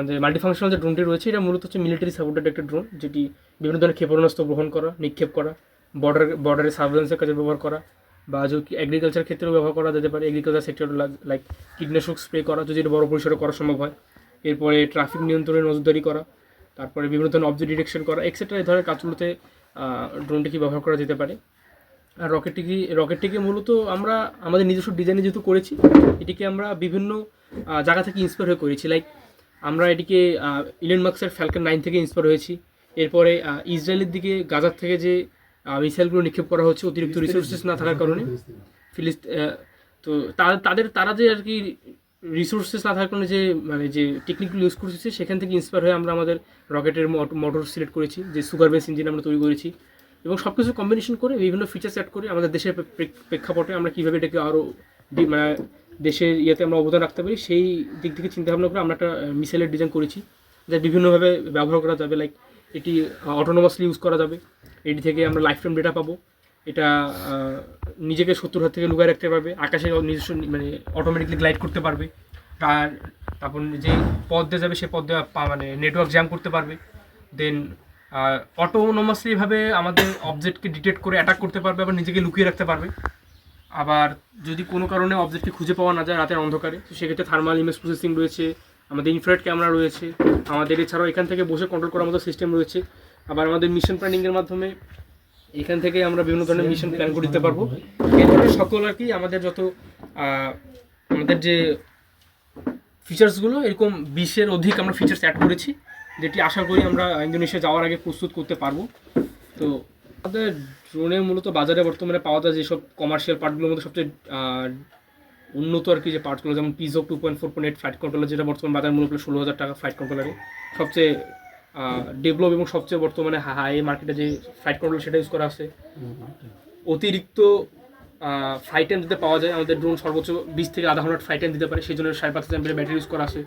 যে মাল্টিফাংশনাল যে ড্রোনটি রয়েছে এটা মূলত হচ্ছে মিলিটারি সাপোর্টেড একটা ড্রোন, যেটি বিভিন্ন ধরনের ক্ষেপণাস্ত্র গ্রহণ করা, নিক্ষেপ করা, বর্ডারে সার্ভেলেন্সের কাজে ব্যবহার করা, বা যদি এগ্রিকালচার ক্ষেত্রেও ব্যবহার করা যেতে পারে। এগ্রিকালচার সেক্টর লাইক কীটনাশক স্প্রে করা যদি এটা বড় পরিসরে করা সম্ভব হয়। এরপরে ট্রাফিক নিয়ন্ত্রণে নজরদারি করা, তারপরে বিভিন্ন ধরনের অবজেক্ট ডিটেকশন করা এক্সেট্রা এই ধরনের কাজগুলোতে ড্রোনটিকে ব্যবহার করা যেতে পারে। আর রকেটটিকে মূলত আমরা আমাদের নিজস্ব ডিজাইনে যেহেতু করেছি, এটিকে আমরা বিভিন্ন জায়গা থেকে ইন্সপায়ার হয়ে করেছি। লাইক আমরা এটিকে ইলন মাস্কের ফ্যালকন 9 থেকে ইন্সপায়ার হয়েছি। এরপরে ইসরায়েলের দিকে গাজার থেকে যে মিসাইলগুলো নিক্ষেপ করা হচ্ছে অতিরিক্ত রিসোর্সেস না থাকার কারণে, তো তারা যে আর কি রিসোর্সেস না থাকার কারণে যে মানে যে টেকনিকগুলো ইউজ করছে সেখান থেকে ইন্সপায়ার হয়ে আমরা আমাদের রকেটের মোটর সিলেক্ট করেছি, যে সুগার বেস ইঞ্জিন আমরা তৈরি করেছি। এবং সব কিছু কম্বিনেশন করে বিভিন্ন ফিচার্স অ্যাড করে আমাদের দেশের প্রেক্ষাপটে আমরা কীভাবে এটাকে আরও মানে দেশের ইয়েতে আমরা অবদান রাখতে পারি সেই দিক থেকে চিন্তাভাবনা করে আমরা একটা মিসাইলের ডিজাইন করেছি, যা বিভিন্নভাবে ব্যবহার করা যাবে। লাইক এটি অটোনোমাসলি ইউজ করা যাবে, এটি থেকে আমরা লাইফ টাইম ডেটা পাবো, এটা নিজেকে শত্রুর হাত থেকে লুকায় রাখতে পারবে, আকাশে নিজস্ব মানে অটোমেটিকলি গ্লাইড করতে পারবে, তারপর যে পথ দিয়ে যাবে সে পথ দিয়ে মানে নেটওয়ার্ক জ্যাম করতে পারবে, দেন অটোনোমাসলিভাবে আমাদের অবজেক্টকে ডিটেক্ট করে অ্যাটাক করতে পারবে, আবার নিজেকে লুকিয়ে রাখতে পারবে। আবার যদি কোনো কারণে অবজেক্টকে খুঁজে পাওয়া না যায় রাতের অন্ধকারে, তো সেক্ষেত্রে থার্মাল ইমেজ প্রসেসিং রয়েছে, আমাদের ইনফ্রারেড ক্যামেরা রয়েছে, আমাদের এছাড়াও এখান থেকে বসে কন্ট্রোল করার মতো সিস্টেম রয়েছে। আবার আমাদের মিশন প্ল্যানিংয়ের মাধ্যমে এখান থেকে আমরা বিভিন্ন ধরনের মিশন প্ল্যান করে দিতে পারবো। এই ধরনের সকল আর কি আমাদের যত আমাদের যে ফিচার্সগুলো এরকম 20-এর অধিক আমরা ফিচার্স অ্যাড করেছি, যেটি আশা করি আমরা ইন্দোনেশিয়া যাওয়ার আগে প্রস্তুত করতে পারবো। তো আমাদের ড্রোনের মূলত বাজারে বর্তমানে পাওয়া যায় যেসব কমার্শিয়াল পার্টগুলোর মধ্যে সবচেয়ে উন্নত আর কি যে পার্টগুলো, যেমন পিজো 2.4.8 ফ্লাইট কন্ট্রোলার, যেটা বর্তমান বাজার মূল্য 16,000 টাকা ফ্লাইট কন্ট্রোলারে সবচেয়ে ডেভেলপ এবং সবচেয়ে বর্তমানে হাই মার্কেটে যে ফ্লাইট কন্ট্রোলার সেটা ইউজ করা আছে। অতিরিক্ত ফ্লাইট টাইম দিতে পাওয়া যায়, আমাদের ড্রোন সর্বোচ্চ 20 থেকে আধা ঘন্টার ফ্লাইট টাইম দিতে পারে, সেই জন্য 5.5 এমপির ব্যাটারি ইউজ করা আছে।